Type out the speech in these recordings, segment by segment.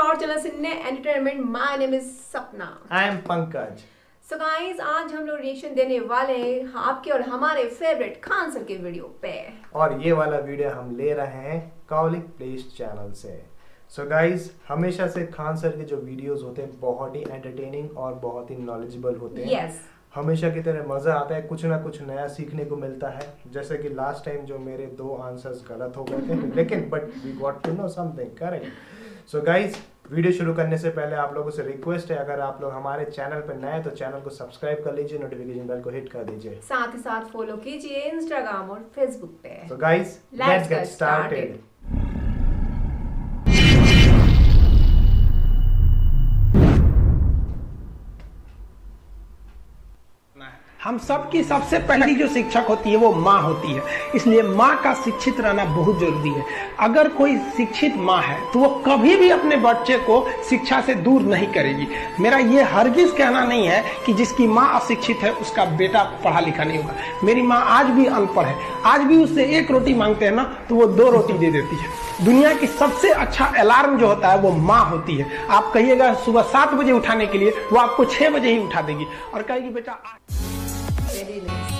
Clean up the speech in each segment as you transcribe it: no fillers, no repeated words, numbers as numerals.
our channel Cinne Entertainment. My name is Sapna. I am Pankaj. So guys, आज हम लोग reaction देने वाले हैं आपके और हमारे फेवरेट खान सर के वीडियो पे। और ये वाला वीडियो हम ले रहे हैं कौलिक प्लेस चैनल से। सो गाइज, हमेशा से खान सर के जो वीडियोस होते हैं बहुत ही एंटरटेनिंग और बहुत ही नॉलेजेबल होते हैं। Yes. हमेशा की तरह मजा आता है, कुछ ना कुछ नया सीखने को मिलता है। जैसे कि लास्ट टाइम जो मेरे 2 आंसर्स गलत हो गए थे लेकिन but we got to know something correct. So guys, video शुरू करने से पहले आप लोगों से रिक्वेस्ट है, अगर आप लोग हमारे चैनल पर नए हैं तो चैनल को सब्सक्राइब कर लीजिए, नोटिफिकेशन बेल को हिट कर दीजिए, साथ ही साथ फॉलो कीजिए इंस्टाग्राम और फेसबुक पे। So guys, let's get started. हम सबकी सबसे पहली जो शिक्षक होती है वो माँ होती है, इसलिए माँ का शिक्षित रहना बहुत जरूरी है। अगर कोई शिक्षित माँ है तो वो कभी भी अपने बच्चे को शिक्षा से दूर नहीं करेगी। मेरा ये हरगिज कहना नहीं है कि जिसकी माँ अशिक्षित है उसका बेटा पढ़ा लिखा नहीं होगा। मेरी माँ आज भी अनपढ़ है, आज भी उससे 1 रोटी मांगते हैं ना तो वो 2 रोटी दे देती है। दुनिया की सबसे अच्छा अलार्म जो होता है वो माँ होती है। आप कहिएगा सुबह 7 बजे उठाने के लिए, वो आपको 6 बजे ही उठा देगी और कहेगी बेटा Very nice.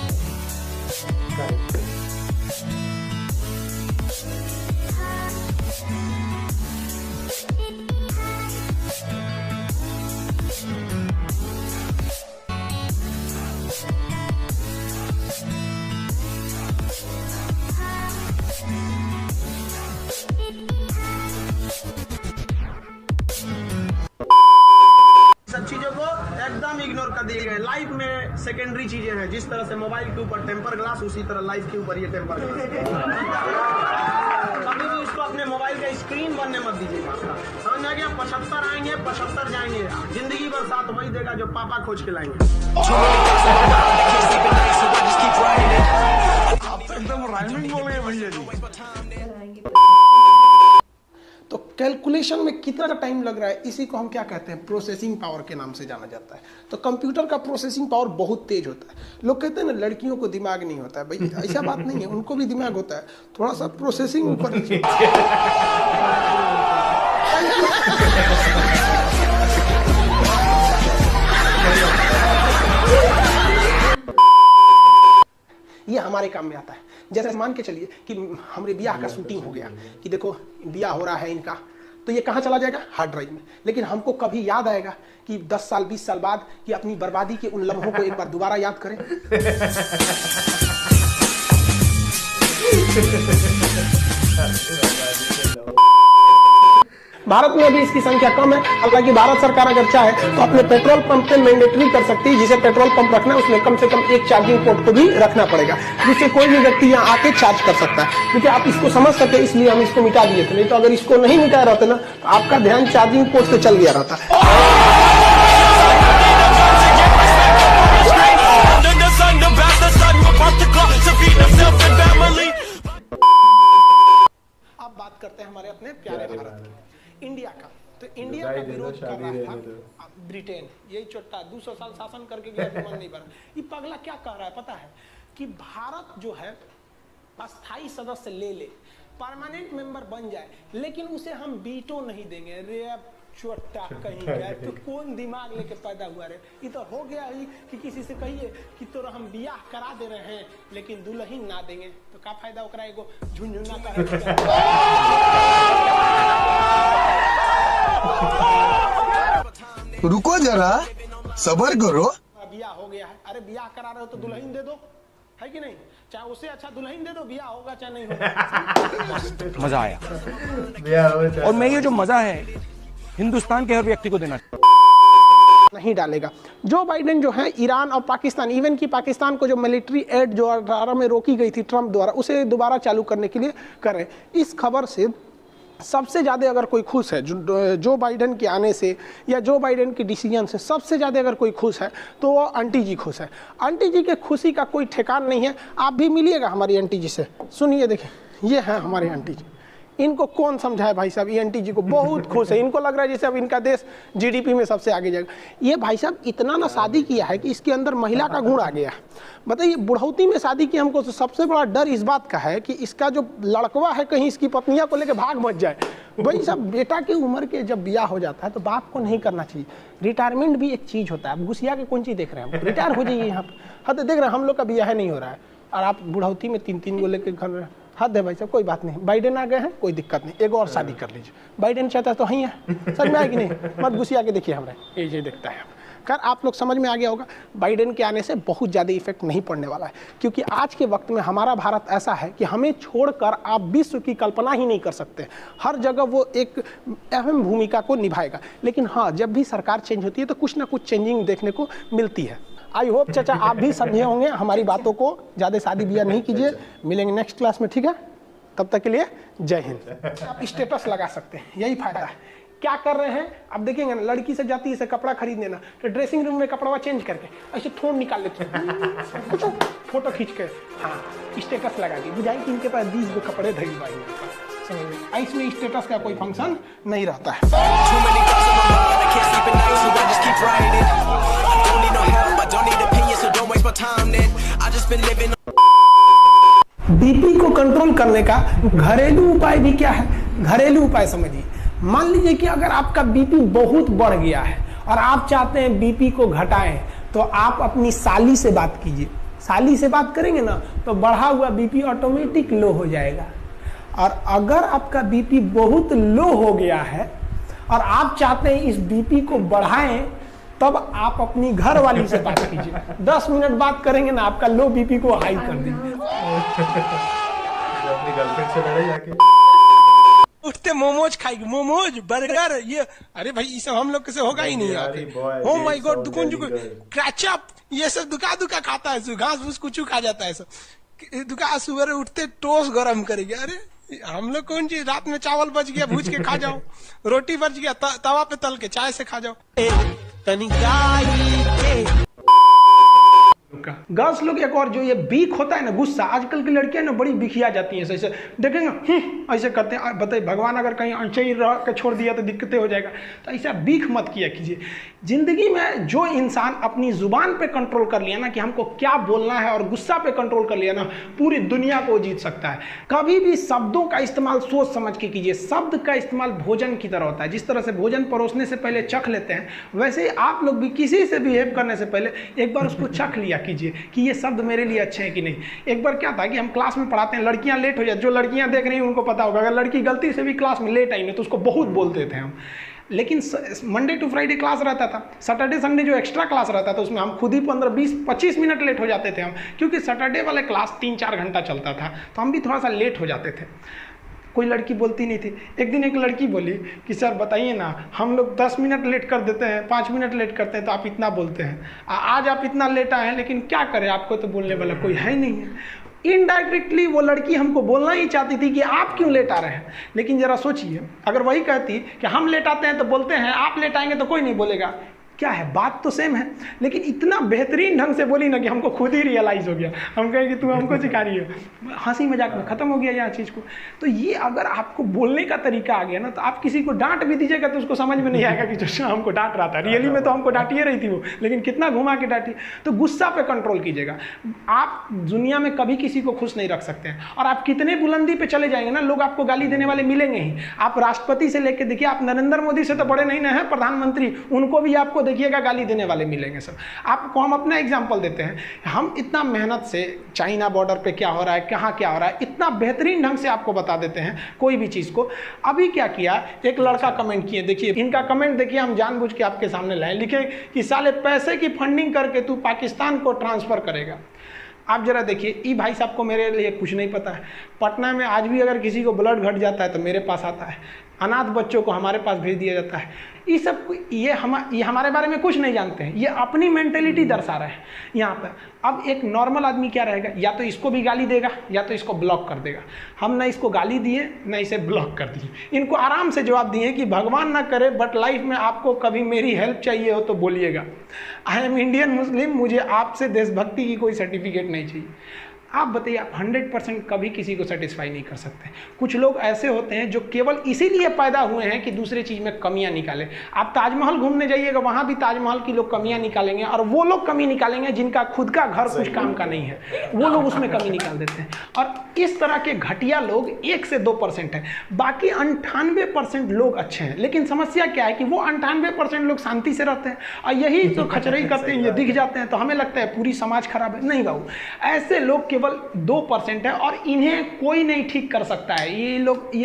सब चीजों को एकदम इग्नोर कर दिए गए। लाइफ में सेकेंडरी चीजें हैं, जिस तरह से मोबाइल के ऊपर टेम्पर ग्लास, उसी तरह लाइफ के ऊपर ये टेम्पर ग्लास। कभी भी इसको अपने मोबाइल का स्क्रीन बनने मत दीजिएगा। समझ आ गया? 75 आएंगे, 75 जाएंगे। जिंदगी भर साथ वही देगा जो पापा खोज के लाएंगे। एकदम राइमिंग बोल गए भैया जी। तो कैलकुलेशन में कितना टाइम लग रहा है, इसी को हम क्या कहते हैं, प्रोसेसिंग पावर के नाम से जाना जाता है। तो कंप्यूटर का प्रोसेसिंग पावर बहुत तेज होता है। लोग कहते हैं ना लड़कियों को दिमाग नहीं होता है, भाई ऐसा बात नहीं है, उनको भी दिमाग होता है, थोड़ा सा प्रोसेसिंग ऊपर नीचे। ये हमारे काम में आता है। जैसे मान के चलिए कि हमारे ब्याह का शूटिंग हो गया, कि देखो ब्याह हो रहा है इनका, तो ये कहाँ चला जाएगा, हार्ड ड्राइव में। लेकिन हमको कभी याद आएगा कि 10 साल 20 साल बाद कि अपनी बर्बादी के उन लम्हों को एक बार दोबारा याद करें। भारत में अभी इसकी संख्या कम है, हालांकि भारत सरकार अगर चाहे तो अपने पेट्रोल पंप पे मैंडेटरी कर सकती है। जिसे पेट्रोल पंप रखना है उसमें कम से कम एक चार्जिंग पोर्ट को भी रखना पड़ेगा, जिससे कोई भी व्यक्ति यहाँ आके चार्ज कर सकता है। क्योंकि आप इसको समझ सके इसलिए हम इसको मिटा दिए थे, नहीं तो अगर इसको नहीं मिटाए रहते ना तो आपका ध्यान चार्जिंग पोर्ट से चल गया रहता। अब बात करते हैं हमारे अपने प्यारे भारत की, इंडिया का। तो इंडिया का विरोध कर रहा था ब्रिटेन, यही चोट्टा 200 साल शासन करके गया, मन नहीं बना। ये पगला क्या कह रहा है पता है, कि भारत जो है अस्थायी सदस्य ले ले, परमानेंट मेंबर बन जाए, लेकिन उसे हम वीटो नहीं देंगे। रे चोट्टा कहीं गया तो कौन दिमाग लेके पैदा हुआ रे। ये तो हो गया ही कि किसी से कहिए कि तो हम बियाह करा दे रहे हैं लेकिन दुल्हन ना देंगे, तो क्या फायदा ओकरा एगो झुनझुना का। रुको जरा, सबर करो। बियाह हो गया है, अरे बियाह करा रहे हो तो दुल्हन दे दो, है कि नहीं? चाहे उससे अच्छा दुल्हन दे दो, बियाह होगा चाहे नहीं होगा। मजा आया। और मैं ये जो मजा है हिंदुस्तान के हर व्यक्ति को देना नहीं डालेगा। जो बाइडेन जो है ईरान और पाकिस्तान, इवन की पाकिस्तान को जो मिलिट्री एड जो 18 में रोकी गई थी ट्रंप द्वारा, उसे दोबारा चालू करने के लिए कर रहे। इस खबर से सबसे ज़्यादा अगर कोई खुश है जो बाइडेन के आने से या जो बाइडेन के डिसीजन से सबसे ज़्यादा अगर कोई खुश है तो वो आंटी जी खुश है। आंटी जी के खुशी का कोई ठिकान नहीं है। आप भी मिलिएगा हमारी आंटी जी से, सुनिए, देखिए ये है हमारी आंटी जी, इनको कौन समझाए भाई साहब, ENT जी को बहुत खुश है, इनको लग रहा है जैसे अब इनका देश GDP में सबसे आगे जाएगा। ये भाई साहब इतना ना शादी किया है कि इसके अंदर महिला का गुण आ गया। बताइए बुढ़ौती में शादी की, हमको सबसे बड़ा डर इस बात का है कि इसका जो लड़कवा है कहीं इसकी पत्नियां को लेकर भाग मच जाए। भाई साहब बेटा की उम्र के जब ब्याह हो जाता है तो बाप को नहीं करना चाहिए। रिटायरमेंट भी एक चीज होता है। अब घुसिया के कौन चीज देख रहे हैं, रिटायर हो जाइए यहाँ पे। हाँ तो देख रहे हैं हम लोग का ब्याह नहीं हो रहा है और आप बुढ़ौती में 3-3 को लेकर घर में। हद है भाई साहब, कोई बात नहीं, बाइडेन आ गए हैं, कोई दिक्कत नहीं, एक और शादी कर लीजिए। बाइडेन चाहता है तो ही है, समझ में आया कि नहीं? मत घुसिया के देखिए हमारे ये देखता है। खैर आप लोग समझ में आ गया होगा, बाइडेन के आने से बहुत ज़्यादा इफेक्ट नहीं पड़ने वाला है, क्योंकि आज के वक्त में हमारा भारत ऐसा है कि हमें छोड़कर आप विश्व की कल्पना ही नहीं कर सकते। हर जगह वो एक अहम भूमिका को निभाएगा। लेकिन हाँ, जब भी सरकार चेंज होती है तो कुछ ना कुछ चेंजिंग देखने को मिलती है। आई होप चाचा आप भी समझे होंगे हमारी बातों को। ज़्यादा शादी ब्याह नहीं कीजिए, मिलेंगे नेक्स्ट क्लास में, ठीक है? तब तक के लिए जय हिंद। आप स्टेटस लगा सकते हैं, यही फायदा है। क्या कर रहे हैं आप देखेंगे ना, लड़की से जाती है कपड़ा खरीदने ना, तो ड्रेसिंग रूम में कपड़ा चेंज करके ऐसे थोड़ निकाल लेते हैं, फोटो खींच के, हाँ स्टेटस लगा के बुझाई कि इनके पास 20 कपड़े धरी भाई। समझ में? इसमें स्टेटस का कोई फंक्शन नहीं रहता है। बीपी को कंट्रोल करने का घरेलू उपाय भी क्या है? घरेलू उपाय समझिए। मान लीजिए कि अगर आपका बीपी बहुत बढ़ गया है और आप चाहते हैं बीपी को घटाएं, तो आप अपनी साली से बात कीजिए। साली से बात करेंगे ना तो बढ़ा हुआ बीपी ऑटोमेटिक लो हो जाएगा। और अगर आपका बीपी बहुत लो हो गया है और आप चाहते हैं इस बीपी को बढ़ाएं, तब आप अपनी घर वाली से बात कीजिए। 10 मिनट बात करेंगे ना, आपका लो बीपी को हाई कर देंगे। अपनी गर्लफ्रेंड से लड़ाई जाके उठते मोमोज खाएगी, मोमोज बर्गर, ये अरे भाई ये सब हम लोग से होगा ही नहीं। ओ माय गॉड, दुकान क्रैचअप ये सब दुका खाता है, घास फूस कुछ खा जाता है सब। दुका सुबह उठते टोस्ट गरम करेगी। अरे हम लोग कौन चीज, रात में चावल बच गया भूज के खा जाओ, रोटी बच गया तवा पे तल के चाय से खा जाओ। गर्ल्स लोग एक और जो ये बीक होता है ना, गुस्सा, आजकल की लड़कियां ना बड़ी बिखिया जाती हैं, ऐसे देखेंगे ऐसे करते हैं। बताइए भगवान अगर कहीं अंचे ही रह के छोड़ दिया तो दिक्कतें हो जाएगा। तो ऐसा बीख मत किया कीजिए। जिंदगी में जो इंसान अपनी जुबान पे कंट्रोल कर लिया ना कि हमको क्या बोलना है, और गुस्सा पे कंट्रोल कर लिया ना, पूरी दुनिया को जीत सकता है। कभी भी शब्दों का इस्तेमाल सोच समझ के कीजिए। शब्द का इस्तेमाल भोजन की तरह होता है। जिस तरह से भोजन परोसने से पहले चख लेते हैं, वैसे ही आप लोग भी किसी से बिहेव करने से पहले एक बार उसको चख लिया कीजिए कि ये शब्द मेरे लिए अच्छे हैं कि नहीं। एक बार क्या था कि हम क्लास में पढ़ाते हैं, लड़कियां लेट हो जाती, जो लड़कियां देख रही हैं उनको पता होगा, अगर लड़की गलती से भी क्लास में लेट आई ना तो उसको बहुत बोलते थे हम। लेकिन मंडे टू फ्राइडे क्लास रहता था, सैटरडे संडे जो एक्स्ट्रा क्लास रहता था उसमें हम खुद ही 15, 20, 25 मिनट लेट हो जाते थे हम, क्योंकि सैटरडे वाले क्लास 3-4 घंटा चलता था, तो हम भी थोड़ा सा लेट हो जाते थे। कोई लड़की बोलती नहीं थी। एक दिन एक लड़की बोली कि सर बताइए ना, हम लोग 10 मिनट लेट कर देते हैं, 5 मिनट लेट करते हैं, तो आप इतना बोलते हैं। आज आप इतना लेट आए हैं, लेकिन क्या करें, आपको तो बोलने वाला कोई है नहीं है। इनडायरेक्टली वो लड़की हमको बोलना ही चाहती थी कि आप क्यों लेट आ रहे हैं। लेकिन जरा सोचिए, अगर वही कहती कि हम लेट आते हैं तो बोलते हैं, आप लेट आएंगे तो कोई नहीं बोलेगा, क्या है, बात तो सेम है। लेकिन इतना बेहतरीन ढंग से बोली ना कि हमको खुद ही रियलाइज हो गया। हम कहें कि तू हमको सिखा रही है, हंसी मजाक में खत्म हो गया यहाँ चीज़ को। तो ये अगर आपको बोलने का तरीका आ गया ना, तो आप किसी को डांट भी दीजिएगा तो उसको समझ में नहीं आएगा कि जो हमको डांट रहा था, रियली में तो हमको डांटिए रही थी वो, लेकिन कितना घुमा के डांटी। तो गुस्सा पे कंट्रोल कीजिएगा। आप दुनिया में कभी किसी को खुश नहीं रख सकते हैं, और आप कितने बुलंदी पे चले जाएंगे ना, लोग आपको गाली देने वाले मिलेंगे ही। आप राष्ट्रपति से लेकर देखिए, आप नरेंद्र मोदी से तो बड़े नहीं ना है, प्रधानमंत्री, उनको भी आपको देखिएगा गाली देने वाले मिलेंगे सब। आपको हम अपना एग्जांपल देते हैं, हम इतना मेहनत से चाइना बॉर्डर पे क्या हो रहा है, कहाँ क्या हो रहा है, इतना बेहतरीन ढंग से आपको बता देते हैं कोई भी चीज़ को। अभी क्या किया, एक लड़का कमेंट किए, देखिए इनका कमेंट देखिए, हम जानबूझ के आपके सामने लाए। लिखे कि साले पैसे की फंडिंग करके तू पाकिस्तान को ट्रांसफर करेगा। आप जरा देखिए, ये भाई साहब को मेरे लिए कुछ नहीं पता है। पटना में आज भी अगर किसी को ब्लड घट जाता है तो मेरे पास आता है, अनाथ बच्चों को हमारे पास भेज दिया जाता है। ये सब ये हमारे बारे में कुछ नहीं जानते हैं, ये अपनी मेंटेलिटी दर्शा रहे हैं यहाँ पर। अब एक नॉर्मल आदमी क्या रहेगा, या तो इसको भी गाली देगा या तो इसको ब्लॉक कर देगा। हम ना इसको गाली दिए ना इसे ब्लॉक कर दिए, इनको आराम से जवाब दिए कि भगवान ना करे बट लाइफ में आपको कभी मेरी हेल्प चाहिए हो तो बोलिएगा। आई एम इंडियन मुस्लिम, मुझे आपसे देशभक्ति की कोई सर्टिफिकेट नहीं चाहिए। आप बताइए, आप 100% कभी किसी को सेटिस्फाई नहीं कर सकते। कुछ लोग ऐसे होते हैं जो केवल इसीलिए पैदा हुए हैं कि दूसरे चीज़ में कमियां निकालें। आप ताजमहल घूमने जाइएगा, वहाँ भी ताजमहल की लोग कमियां निकालेंगे, और वो लोग कमी निकालेंगे जिनका खुद का घर कुछ काम का नहीं है, वो लोग उसमें कमी निकाल देते हैं। और इस तरह के घटिया लोग 1 से 2% हैं, बाकी 98% लोग अच्छे हैं। लेकिन समस्या क्या है कि वो 98% लोग शांति से रहते हैं, और यही तो खचरई करते हैं, ये दिख जाते हैं तो हमें लगता है पूरी समाज खराब है। नहीं बाबू, ऐसे लोग केवल 2% है, और इन्हें कोई नहीं ठीक कर सकता है। ये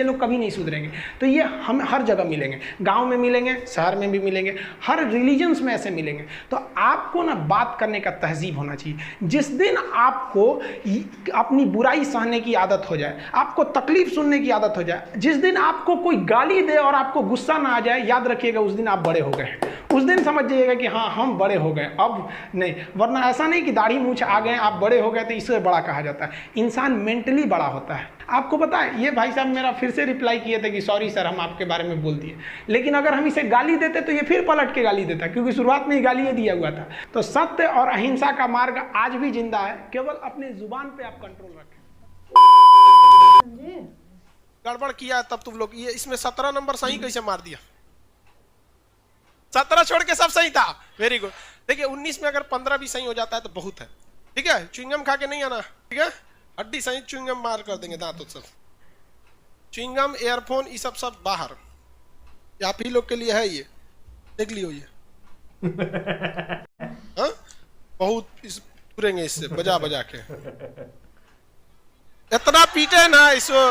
लोग कभी नहीं सुधरेंगे। तो ये हम हर जगह मिलेंगे, गांव में मिलेंगे, शहर में भी मिलेंगे, हर रिलीजन्स में ऐसे मिलेंगे। तो आपको ना बात करने का तहजीब होना चाहिए। जिस दिन आपको अपनी बुराई सहने की आदत हो जाए, आपको तकलीफ सुनने की आदत हो जाए, जिस दिन आपको कोई गाली दे और आपको गुस्सा ना आ जाए, याद रखिएगा उस दिन आप बड़े हो गए। उस दिन समझ जाइएगा कि हाँ हम बड़े हो गए, अब नहीं। वरना ऐसा नहीं कि दाढ़ी मूंछ आ गए आप बड़े हो गए तो इससे बड़ा कहा जाता है। इंसान मेंटली बड़ा होता है। आपको पता है, ये भाई साहब मेरा फिर से रिप्लाई किए थे कि सॉरी सर हम आपके बारे में बोल दिए, लेकिन अगर हम इसे गाली देते तो ये फिर पलट के गाली देता, क्योंकि शुरुआत में ही गाली ये दिया हुआ था। तो सत्य और अहिंसा का मार्ग आज भी जिंदा है, केवल अपने जुबान पे आप कंट्रोल रखें। गड़बड़ किया तब तुम लोग, ये इसमें 17 नंबर सही कैसे मार दिया? 17 छोड़ के सब सही था, वेरी गुड। देखिए 19 में अगर 15 भी सही हो जाता है तो बहुत है। ठीक है, च्युइंगम खा के नहीं आना, ठीक है, हड्डी सही च्युइंगम मार कर देंगे, दांत सब च्युइंगम, एयरफोन ये सब बाहर, आप ही लोग के लिए है ये, देख लियो ये। हाँ बहुत इस पूरेंगे इससे बजा बजा के, इतना पीटे ना इसको।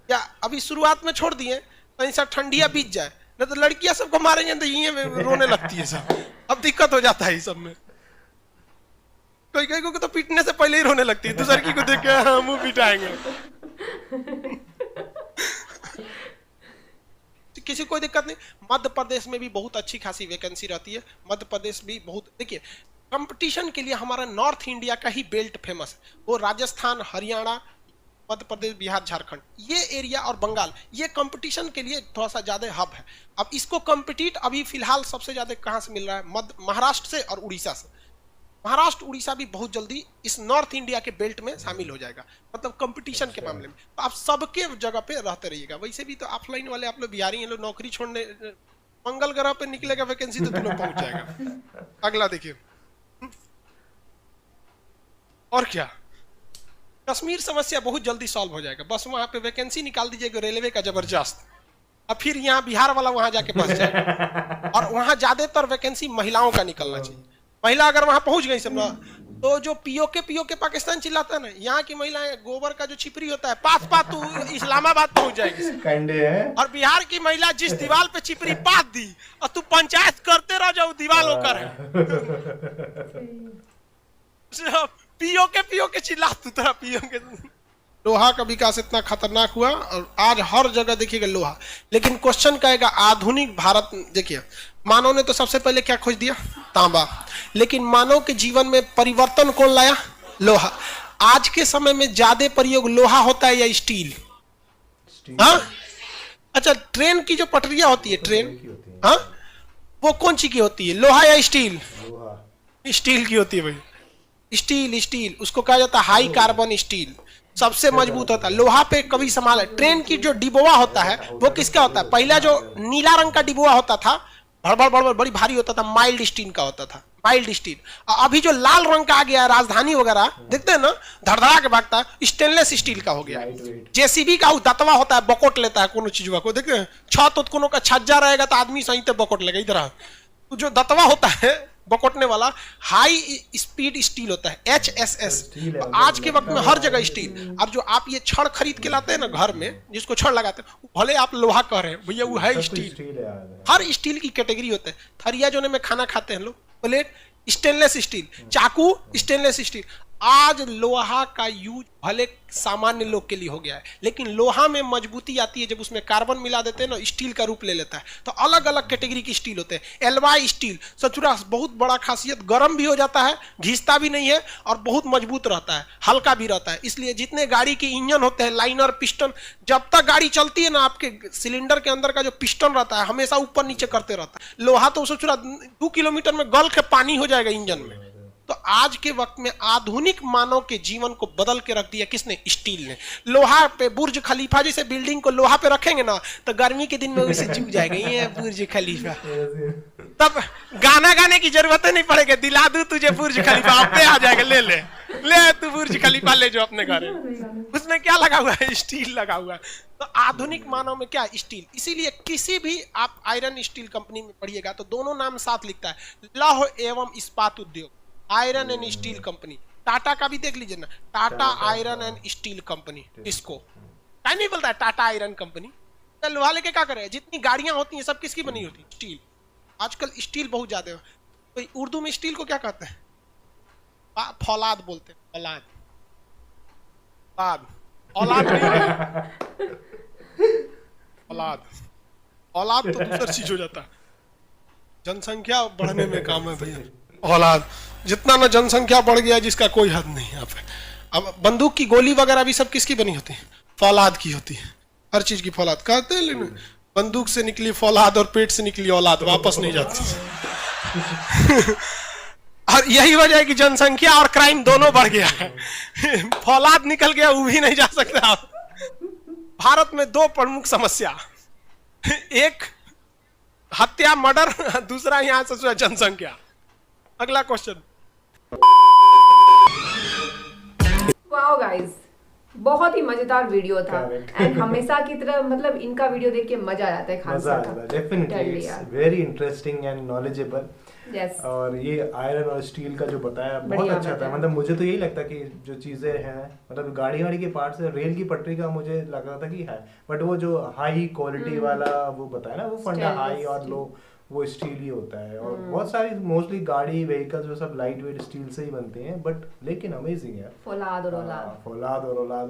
या अभी शुरुआत में छोड़ दिए कहीं सा ठंडिया बीत जाए, नहीं तो लड़कियां सबको मारेंगे तो ये रोने लगती है सब। अब दिक्कत हो जाता है इस सब में, कोई को तो पीटने से पहले ही रोने लगती है, दूसर की को देख के मुंह पिटाएंगे। किसी कोई दिक्कत नहीं। मध्य प्रदेश में भी बहुत अच्छी खासी वैकेंसी रहती है। मध्य प्रदेश भी बहुत, देखिए कंपटीशन के लिए हमारा नॉर्थ इंडिया का ही बेल्ट फेमस है। वो राजस्थान, हरियाणा, मध्य प्रदेश, बिहार, झारखंड, ये एरिया और बंगाल, ये कंपटीशन के लिए थोड़ा सा ज्यादा हब है। अब इसको कंपीट अभी फिलहाल सबसे ज्यादा कहाँ से मिल रहा है? महाराष्ट्र से और उड़ीसा से। महाराष्ट्र, उड़ीसा भी बहुत जल्दी इस नॉर्थ इंडिया के बेल्ट में शामिल हो जाएगा, मतलब कंपटीशन के मामले में। तो आप सबके जगह पे रहते रहिएगा। वैसे भी तो ऑफलाइन वाले आप लोग बिहारी हैं, लोग नौकरी छोड़ने मंगल ग्रह पे निकलेगा वैकेंसी तो तुम लोग पहुंच जाएगा। अगला देखिए, और क्या, कश्मीर समस्या बहुत जल्दी सॉल्व हो जाएगा। बस वहां पे वैकेंसी निकाल दीजिएगा रेलवे का जबरदस्त, और फिर यहाँ बिहार वाला वहां जाके फंस जाएगा। और वहां ज्यादातर वैकेंसी महिलाओं का निकलना चाहिए। महिला अगर वहां पहुंच गई समझा, तो जो पीओके पाकिस्तान चिल्लाता है ना, यहाँ की महिलाएं गोबर का जो छिपरी होता है पात पात तू इस्लामाबाद पहुंच जाएगी। और बिहार की महिला जिस दीवार पे छिपरी पात दी और तू पंचायत करते रह जाओ, दीवार होकर है। पीओके चिल्ला तू तरह पीओके। लोहा का विकास इतना खतरनाक हुआ और आज हर जगह देखिएगा लोहा। लेकिन क्वेश्चन कहेगा आधुनिक भारत, देखिए मानव ने तो सबसे पहले क्या खोज दिया? तांबा। लेकिन मानव के जीवन में परिवर्तन कौन लाया? लोहा। आज के समय में ज्यादा प्रयोग लोहा होता है या स्टील? हाँ, अच्छा ट्रेन की जो पटरियां होती है, ट्रेन, हाँ, वो कौन सी की होती है, लोहा या स्टील? स्टील की होती है भाई। स्टील उसको कहा जाता है हाई कार्बन स्टील, सबसे मजबूत होता है। लोहा पे कभी संभाल। ट्रेन की जो डिब्बा होता है वो किसका होता है? पहला जो नीला रंग का डिब्बा होता था, भड़बड़ बड़ी भारी होता था, माइल्ड स्टील का होता था, माइल्ड स्टील। अभी जो लाल रंग का आ गया है, राजधानी वगैरह देखते हैं ना, धड़धड़ा के भागता है, स्टेनलेस स्टील का हो गया। जेसीबी का दतवा होता है, बकोट लेता है कोनो चीज को, देखते हैं छत कोनो का छज्जा रहेगा तो आदमी सही तो बकोट लेगा। इधर जो दतवा होता है बकोटने वाला, हाई स्पीड स्टील होता है, HSS। आज के वक्त में हर जगह स्टील। और जो आप ये छड़ खरीद के लाते हैं ना घर में, जिसको छड़ लगाते हैं, भले आप लोहा कह रहे हैं भैया, वो है स्टील। हर स्टील की कैटेगरी होता है। थरिया जोने में खाना खाते हैं लोग, प्लेट स्टेनलेस स्टील, चाकू स्टेनलेस स्टील। आज लोहा का यूज भले सामान्य लोग के लिए हो गया है, लेकिन लोहा में मजबूती आती है जब उसमें कार्बन मिला देते हैं ना, स्टील का रूप ले लेता है। तो अलग अलग कैटेगरी की स्टील होते हैं। एल्वाई स्टील सचुरा बहुत बड़ा खासियत, गर्म भी हो जाता है, घिसता भी नहीं है, और बहुत मजबूत रहता है, हल्का भी रहता है। इसलिए जितने गाड़ी के इंजन होते हैं, लाइनर, पिस्टन, जब तक गाड़ी चलती है ना, आपके सिलेंडर के अंदर का जो पिस्टन रहता है हमेशा ऊपर नीचे करते रहता है। लोहा तो सचुरा 2 किलोमीटर में गल के पानी हो जाएगा इंजन में। तो आज के वक्त में आधुनिक मानव के जीवन को बदल के रख दिया किसने? स्टील ने। लोहा पे बुर्ज खलीफा जैसे बिल्डिंग को लोहा पे रखेंगे ना तो गर्मी के दिन में उसे चूक जाएगा, ये बुर्ज खलीफा। तब गाना गाने की जरूरत नहीं पड़ेगी, दिला दूं तुझे बुर्ज खलीफा, आपे आ जाएगा, ले ले ले तू बुर्ज खलीफा ले जो अपने घर। उसमें क्या लगा हुआ है? स्टील लगा हुआ है। तो आधुनिक मानव में क्या? स्टील। इसीलिए किसी भी आप आयरन स्टील कंपनी में पढ़िएगा तो दोनों नाम साथ लिखता है, लौह एवं इस्पात उद्योग, iron and steel company. Tata का भी देख लीजिए ना, Tata iron and steel company. इसको क्या नहीं बोलता है टाटा आयरन कंपनी? लोहा लेके क्या करे? जितनी गाड़ियां होती हैं सब किसकी बनी होती है? स्टील। आजकल स्टील बहुत ज्यादा है। तो उर्दू में स्टील को क्या कहते हैं? फौलाद बोलते हैं, फौलाद। औलाद नहीं, औलाद। औलाद तो दूसरी चीज हो जाता है। जनसंख्या बढ़ने में काम है भैया। औलाद जितना ना जनसंख्या बढ़ गया जिसका कोई हद नहीं यहाँ पे। अब बंदूक की गोली वगैरह भी सब किसकी बनी होती है? फौलाद की होती है। हर चीज की फौलाद कहते हैं, लेकिन बंदूक से निकली फौलाद और पेट से निकली औलाद वापस नहीं जाती। और यही वजह है कि जनसंख्या और क्राइम दोनों बढ़ गया है। फौलाद निकल गया, वो भी नहीं जा सकता। भारत में दो प्रमुख समस्या, एक हत्या मर्डर, दूसरा यहां से जनसंख्या। अगला क्वेश्चन। वाओ गाइस, बहुत ही मजेदार वीडियो था। एंड हमेशा की तरह मतलब इनका वीडियो देख के मजा आ जाता है। खान सर का definitely it's very interesting and knowledgeable. Yes. और ये आयरन और स्टील का जो बताया बहुत अच्छा था। मतलब मुझे तो यही लगता कि जो चीजें हैं, मतलब गाड़ी वाड़ी के पार्ट्स, रेल की पटरी का मुझे लग रहा था कि है, बट वो जो हाई क्वालिटी वाला वो बताया ना, वो फंडा हाई और लो, वो स्टील ही होता है। और बहुत सारी मोस्टली गाड़ी व्हीकल्स वो सब लाइट वेट स्टील से ही बनते हैं, बट लेकिन अमेजिंग है। फौलाद और औलाद, फौलाद और औलाद।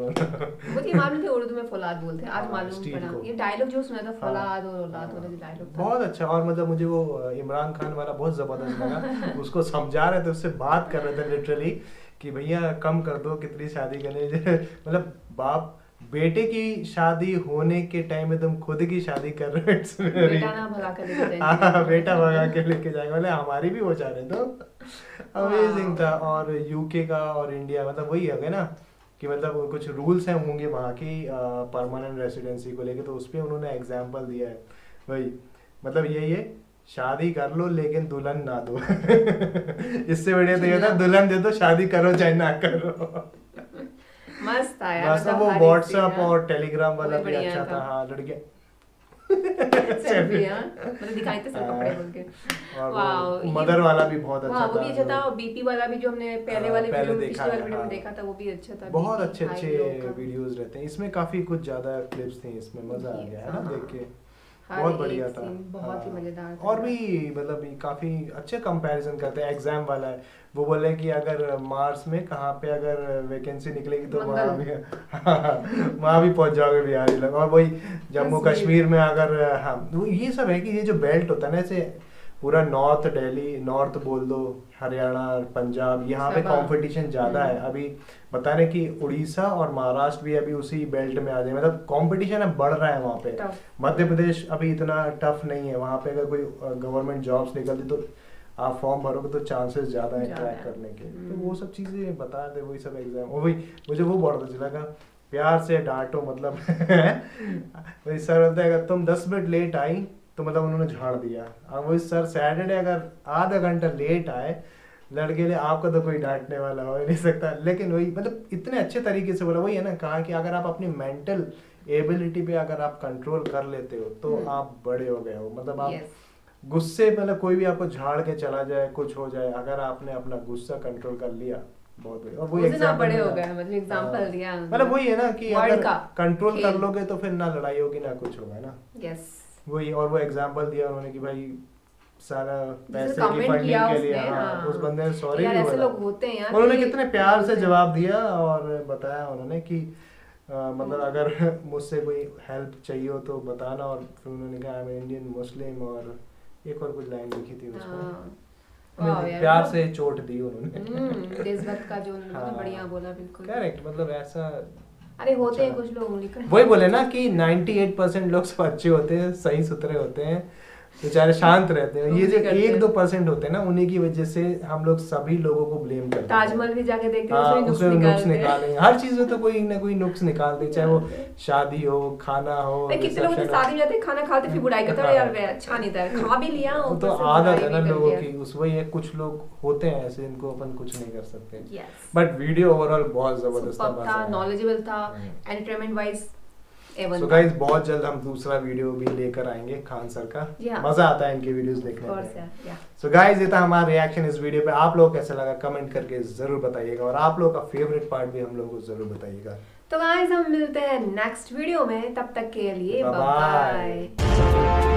मुझे मालूम थे उर्दू में फौलाद बोलते हैं, आज मालूम पड़ा। ये डायलॉग जो सुना था, फौलाद और औलाद वाला डायलॉग था, बहुत अच्छा। और मतलब मुझे वो इमरान खान वाला बहुत जबरदस्त लगा। उसको समझा रहे थे, उससे बात कर रहे थे लिटरली कि भैया कम कर दो, कितनी शादी करने। मतलब बाप बेटे की शादी होने के टाइम में तुम खुद की शादी कर रहे हो। बेटा ना भगा कर लेके जाएगा। बेटा भगा के लेके जाएगा। मतलब हमारी भी वो चाह रहे तो अमेजिंग था। और यूके का और इंडिया मतलब वही है ना कि मतलब कुछ रूल्स हैं होंगे वहाँ की परमानेंट रेसिडेंसी को लेके, तो उस पर उन्होंने एग्जाम्पल दिया है। वही मतलब यही है, शादी कर लो लेकिन दुल्हन ना दो। इससे बढ़िया तो ये था दुल्हन दे दो, शादी करो चाहे ना करो। मस्त आया। मतलब वो व्हाट्सएप और टेलीग्राम वाला भी अच्छा था। हाँ लड़के मतलब दिखाई थे सब कपड़े बोल के। और मदर वाला भी बहुत अच्छा था। वो भी अच्छा था। और बीपी वाला भी जो हमने पहले वाले वीडियो में देखा था, वो भी अच्छा था। बहुत अच्छे वीडियोस रहते हैं इसमें, काफी कुछ ज्यादा क्लिप्स थी इसमें, मजा आ गया है ना देख के। बहुत बढ़िया था, बहुत ही मजेदार था। और भी मतलब काफी अच्छे कंपैरिजन करते हैं। एग्जाम वाला है, वो बोले कि अगर मार्स में कहाँ पे अगर वैकेंसी निकलेगी तो वहाँ भी पहुंच जाओगे बिहारी लोग। और वही जम्मू कश्मीर में अगर, हाँ ये सब है कि ये जो बेल्ट होता है ना, ऐसे पूरा नॉर्थ दिल्ली, नॉर्थ बोल दो, हरियाणा, पंजाब, यहाँ पे कंपटीशन ज्यादा है। अभी बता रहे कि उड़ीसा और महाराष्ट्र भी अभी उसी बेल्ट में आ जाए। मतलब कंपटीशन है, बढ़ रहा है वहाँ पे। मध्य प्रदेश अभी इतना टफ नहीं है। वहाँ पे अगर कोई गवर्नमेंट जॉब्स निकलती तो आप फॉर्म भरोगे तो चांसेस ज्यादा है क्रैक करने के। तो वो सब चीजें बता दे, वही सब एग्जाम। वही मुझे वो बहुत अच्छा लगा, प्यार से डांटो। मतलब वही सर होता है, अगर तुम 10 मिनट लेट आई तो मतलब उन्होंने झाड़ दिया। अब वही सर सैटरडे अगर आधा घंटा लेट आए लड़के लिए, आपका तो कोई डांटने वाला हो नहीं सकता। लेकिन वही मतलब इतने अच्छे तरीके से बोला। वही है ना, कहा कि अगर आप अपनी मेंटल एबिलिटी पे अगर आप कंट्रोल कर लेते हो तो आप बड़े हो गए हो। मतलब आप गुस्से, मतलब कोई भी आपको झाड़ के चला जाए, कुछ हो जाए, अगर आपने अपना गुस्सा कंट्रोल कर लिया, बहुत बढ़िया। और वो एग्जांपल बड़े हो गए, मतलब एग्जांपल दिया। मतलब वही है ना कि अगर कंट्रोल कर लोगे तो फिर ना लड़ाई होगी ना कुछ होगा ना। यस वही। और वो एग्जांपल दिया उन्होंने कि भाई सारा पैसे की फंडिंग के लिए। हाँ, उस बंदे ने सॉरी भी बोला। लोग होते हैं यार, उन्होंने कितने प्यार से जवाब दिया और बताया उन्होंने कि मतलब अगर मुझसे कोई हेल्प चाहिए हो तो बताना। और फिर उन्होंने कहा आई एम इंडियन मुस्लिम, और एक और कुछ लाइन लिखी थी उसमें। प्यार से चोट दी उन्होंने। देशभक्त का जो बढ़िया बोला, बिल्कुल करेक्ट। मतलब ऐसा, अरे होते हैं कुछ लोग उंगली कर, वही बोले ना कि 98% लोग सब अच्छे होते हैं, सही सुथरे होते हैं, बेचारे शांत रहते हैं। ये जो 1-2% होते हैं ना, उन्हीं की वजह से हम लोग सभी लोगों को ब्लेम करते हैं। ताजमहल भी जाके देखते हैं, उसमें नुक्स निकालेंगे, हर चीज में तो कोई ना कोई नुक्स निकालते, चाहे वो शादी हो, खाना हो। कितने लोग शादी में जाते हैं, खाना खाते फिर बुराई करते हैं, यार वे अच्छा नहीं था, खा भी लिया। तो आदत है ना लोगों की, उस वही है। कुछ लोग होते हैं ऐसे, इनको अपन कुछ नहीं कर सकते। बट वीडियो ओवरऑल बहुत जबरदस्त था, नॉलेजेबल था, एंटरटेनमेंट वाइज। So guys, बहुत जल्द हम दूसरा वीडियो भी लेकर आएंगे खान सर का। मजा आता है इनके वीडियोस देखने में। So guys, ये था हमारा रिएक्शन इस वीडियो पे। आप लोगों को कैसा लगा कमेंट करके जरूर बताइएगा, और आप लोगों का फेवरेट पार्ट भी हम लोगों को जरूर बताइएगा। तो गाइस हम मिलते हैं नेक्स्ट वीडियो में, तब तक के लिए बाय बाय।